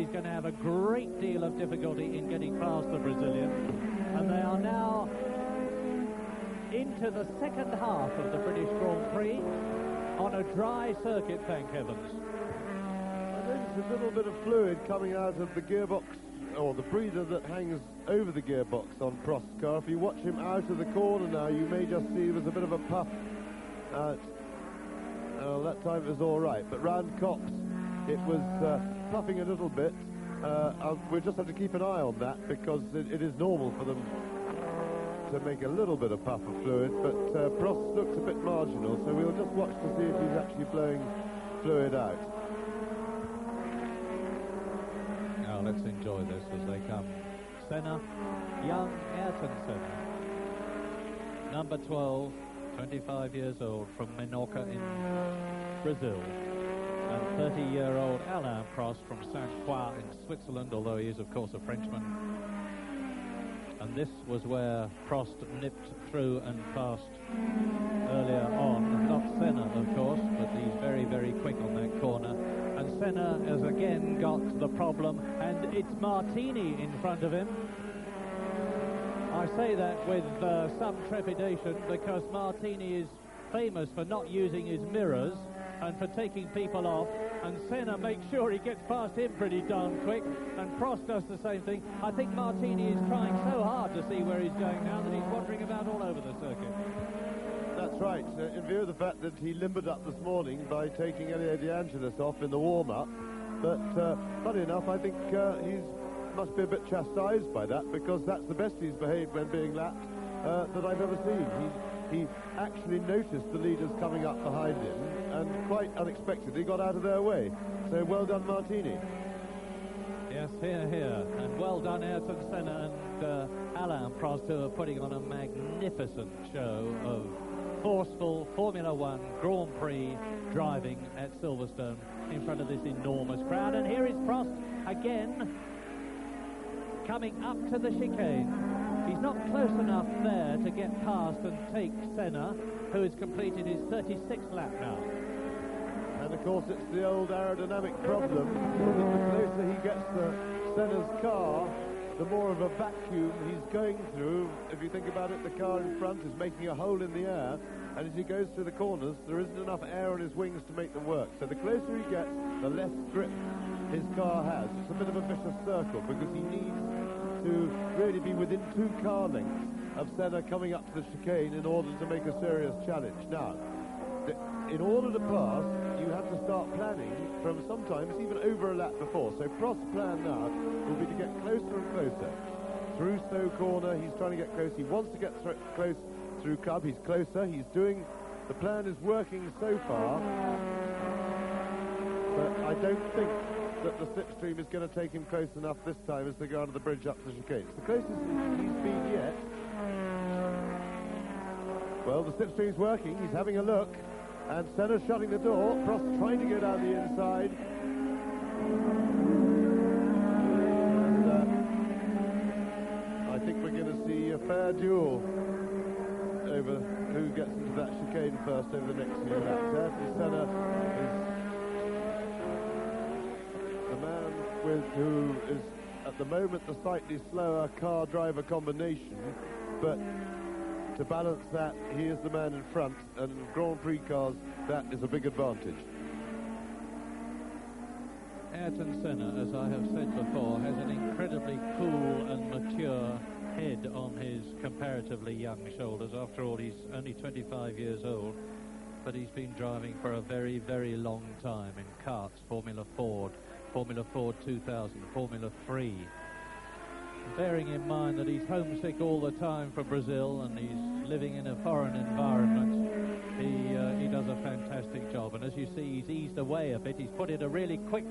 he's going to have a great deal of difficulty in getting past the Brazilian. And they are now into the second half of the British Grand Prix on a dry circuit, thank heavens. There's a little bit of fluid coming out of the gearbox, or the breather that hangs over the gearbox on Prost's car. If you watch him out of the corner now, you may just see there's a bit of a puff. That time it was all right, but round Copse it was puffing a little bit. We'll just have to keep an eye on that, because it is normal for them to make a little bit of puff of fluid, but Prost looks a bit marginal, so we'll just watch to see if he's actually blowing fluid out. Now let's enjoy this as they come. Senna, young Ayrton Senna, number 12, 25 years old, from Menorca in Brazil, and 30-year-old Alain Prost from Saint-Croix in Switzerland, although he is of course a Frenchman. And this was where Prost nipped through and passed earlier on. Not Senna, of course, but he's very, very quick on that corner. And Senna has again got the problem, and it's Martini in front of him. I say that with some trepidation, because Martini is famous for not using his mirrors and for taking people off, and Senna makes sure he gets past him pretty darn quick, and Prost does the same thing. I think Martini is trying so hard to see where he's going now that he's wandering about all over the circuit. That's right, in view of the fact that he limbered up this morning by taking Elio De Angelis off in the warm-up, but funny enough, I think he must be a bit chastised by that, because that's the best he's behaved when being lapped that I've ever seen. He actually noticed the leaders coming up behind him and quite unexpectedly got out of their way. So well done, Martini. Yes, here. And well done, Ayrton Senna and Alain Prost, who are putting on a magnificent show of forceful Formula One Grand Prix driving at Silverstone in front of this enormous crowd. And here is Prost again, coming up to the chicane. He's not close enough there to get past and take Senna, who has completed his 36th lap now. And of course it's the old aerodynamic problem, that the closer he gets to Senna's car, the more of a vacuum he's going through. If you think about it, the car in front is making a hole in the air, and as he goes through the corners, there isn't enough air on his wings to make them work. So the closer he gets, the less grip his car has. It's a bit of a vicious circle, because he needs to really be within 2 car lengths of Senna coming up to the chicane in order to make a serious challenge. Now, in order to pass, you have to start planning from sometimes even over a lap before. So Prost's plan now will be to get closer and closer. Through Stowe Corner, he's trying to get close. He wants to get close through Cub. He's closer. He's doing... The plan is working so far. But I don't think that the slipstream is going to take him close enough this time as they go under the bridge up to the chicane. It's the closest he's been yet. Well, the slipstream's working. He's having a look. And Senna's shutting the door. Prost trying to go down the inside. And I think we're going to see a fair duel over who gets into that chicane first over the next few laps. Ayrton Senna is who is at the moment the slightly slower car driver combination, but to balance that, he is the man in front, and in Grand Prix cars that is a big advantage. Ayrton Senna, as I have said before, has an incredibly cool and mature head on his comparatively young shoulders. After all, he's only 25 years old, but he's been driving for a very, very long time in karts, Formula Ford 2000, Formula 3. Bearing in mind that he's homesick all the time for Brazil and he's living in a foreign environment, he does a fantastic job. And as you see, he's eased away a bit. He's put in a really quick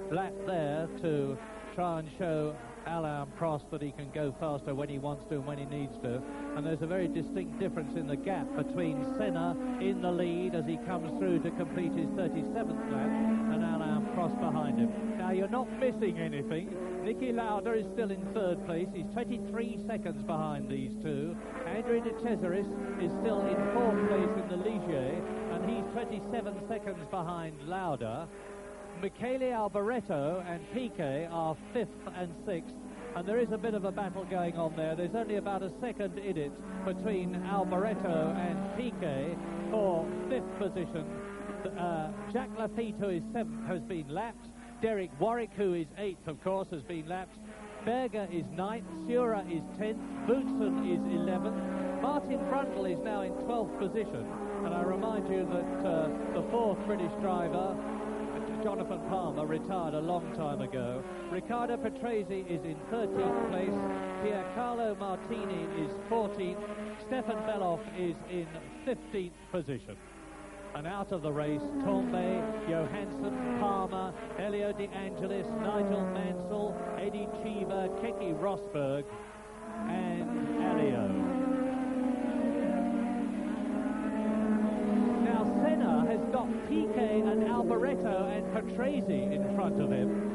lap there to try and show Alain Prost that he can go faster when he wants to and when he needs to. And there's a very distinct difference in the gap between Senna in the lead as he comes through to complete his 37th lap and Alain Prost behind him. Now, you're not missing anything. Niki Lauda is still in 3rd place. He's 23 seconds behind these two. Andrea de Cesaris is still in 4th place in the Ligier, and he's 27 seconds behind Lauda. Michele Alboreto and Piquet are 5th and 6th. And there is a bit of a battle going on there. There's only about a second in it between Alboreto and Piquet for 5th position. Jacques Lafitte, who is 7th, has been lapped. Derek Warwick, who is 8th, of course, has been lapped. Berger is 9th. Sura is 10th. Boutsen is 11th. Martin Brundle is now in 12th position. And I remind you that the 4th British driver, Jonathan Palmer, retired a long time ago. Riccardo Patrese is in 13th place. Piercarlo Martini is 14th. Stefan Beloff is in 15th position. And out of the race, Tombe, Johansson, Palmer, Elio De Angelis, Nigel Mansell, Eddie Cheever, Keke Rosberg, and Alio. Now Senna has got Piquet and Alboreto and Patrese in front of him.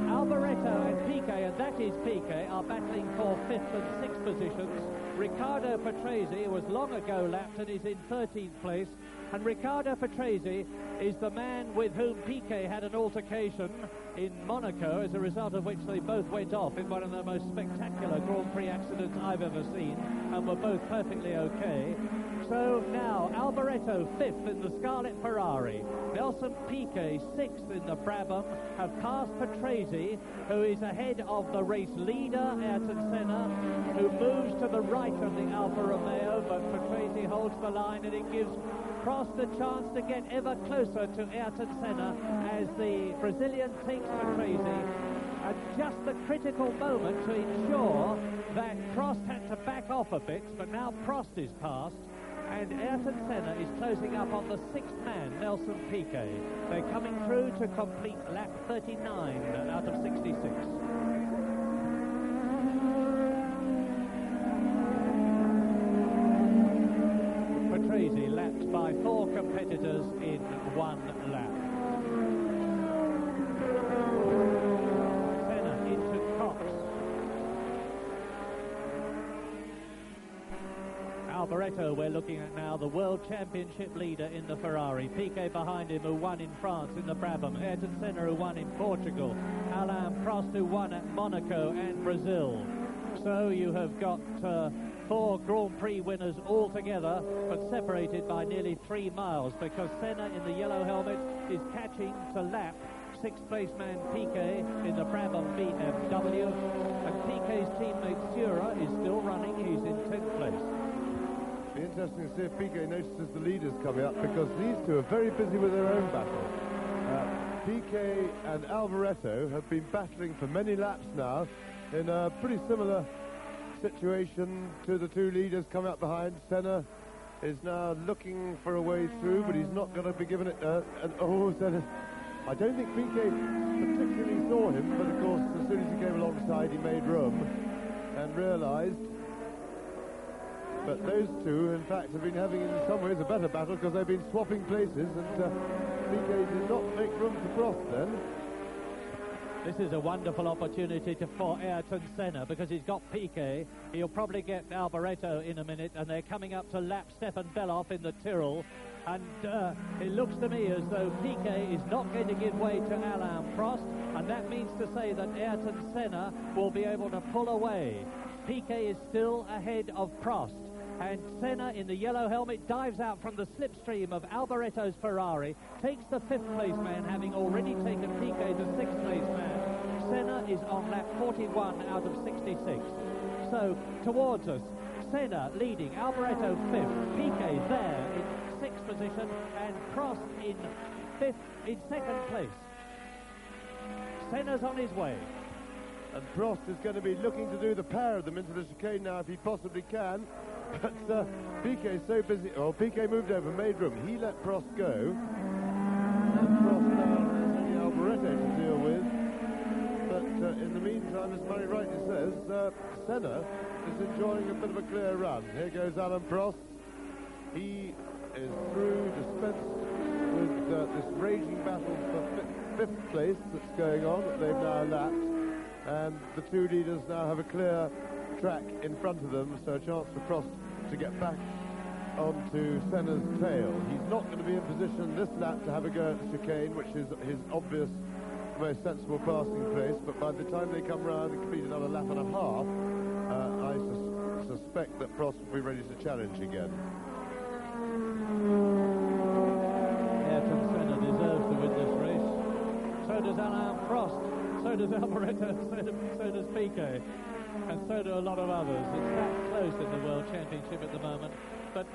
Alboreto and Piquet, and that is Piquet, are battling for 5th and 6th positions. Riccardo Patrese was long ago lapped and is in 13th place. And Riccardo Patrese is the man with whom Piquet had an altercation in Monaco, as a result of which they both went off in one of the most spectacular Grand Prix accidents I've ever seen, and were both perfectly okay. So now Alboreto 5th in the Scarlet Ferrari, Nelson Piquet 6th in the Brabham, have passed Patrese, who is ahead of the race leader Ayrton Senna, who moves to the right of the Alfa Romeo, but Patrese holds the line, and it gives Prost a chance to get ever closer to Ayrton Senna as the Brazilian takes Patrese at just the critical moment to ensure that Prost had to back off a bit, but now Prost is passed, and Ayrton Senna is closing up on the 6th man, Nelson Piquet. They're coming through to complete lap 39 out of 66. Patrese lapped by 4 competitors in 1 lap. Senna into Cox. Alboreto we're looking at now, the World Championship leader in the Ferrari. Piquet behind him, who won in France in the Brabham. Ayrton Senna, who won in Portugal. Alain Prost, who won at Monaco and Brazil. So you have got 4 Grand Prix winners all together, but separated by nearly 3 miles, because Senna in the yellow helmet is catching to lap 6th place man Piquet in the Brabham BMW, and Piquet's teammate Sura is still running. He's in 10th place. Be interesting to see if Piquet notices the leaders coming up, because these two are very busy with their own battle. Piquet and Alboreto have been battling for many laps now in a pretty similar situation to the 2 leaders coming up behind. Senna is now looking for a way through, but he's not going to be given it Senna. I don't think Piquet particularly saw him, but of course as soon as he came alongside he made room and realised. But those two in fact have been having in some ways a better battle, because they've been swapping places, and Piquet did not make room for Prost then. This is a wonderful opportunity for Ayrton Senna, because he's got Piquet. He'll probably get Alboreto in a minute, and they're coming up to lap Stefan Beloff in the Tyrrell. And it looks to me as though Piquet is not going to give way to Alain Prost, and that means to say that Ayrton Senna will be able to pull away. Piquet is still ahead of Prost, and Senna in the yellow helmet dives out from the slipstream of Alboreto's Ferrari, takes the 5th place man, having already taken Piquet the 6th place man. Senna is on lap 41 out of 66. So towards us, Senna leading, Alboreto 5th, Piquet there in 6th position, and Prost in 2nd place. Senna's on his way. And Prost is going to be looking to do the pair of them into the chicane now if he possibly can. But Piquet's so busy. Oh, Piquet moved over, made room. He let Prost go. And Prost now has only Alboreto to deal with. But in the meantime, as Murray rightly says, Senna is enjoying a bit of a clear run. Here goes Alain Prost. He is through, dispensed with this raging battle for 5th place that's going on, that they've now lapped. And the 2 leaders now have a clear track in front of them, so a chance for Prost to get back onto Senna's tail. He's not going to be in position this lap to have a go at the chicane, which is his obvious the most sensible passing place, but by the time they come round and complete another lap and a half, I suspect that Prost will be ready to challenge again. Ayrton Senna deserves to win this race. So does Alain Prost. So does Alboreto. So does Piquet. And so do a lot of others. It's that close in the World Championship at the moment. But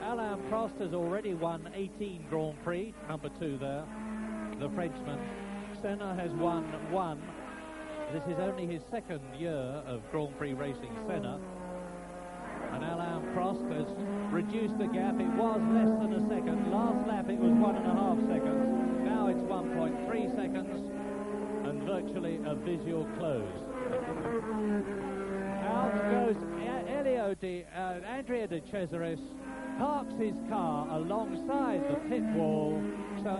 Alain Prost has already won 18 Grand Prix, number 2 there, the Frenchman. Senna has won 1. This is only his 2nd year of Grand Prix racing, Senna. And Alain Prost has reduced the gap. It was less than a second. Last lap it was 1.5 seconds. Now it's 1.3 seconds. And virtually a visual close. Out goes Andrea de Cesaris, parks his car alongside the pit wall. So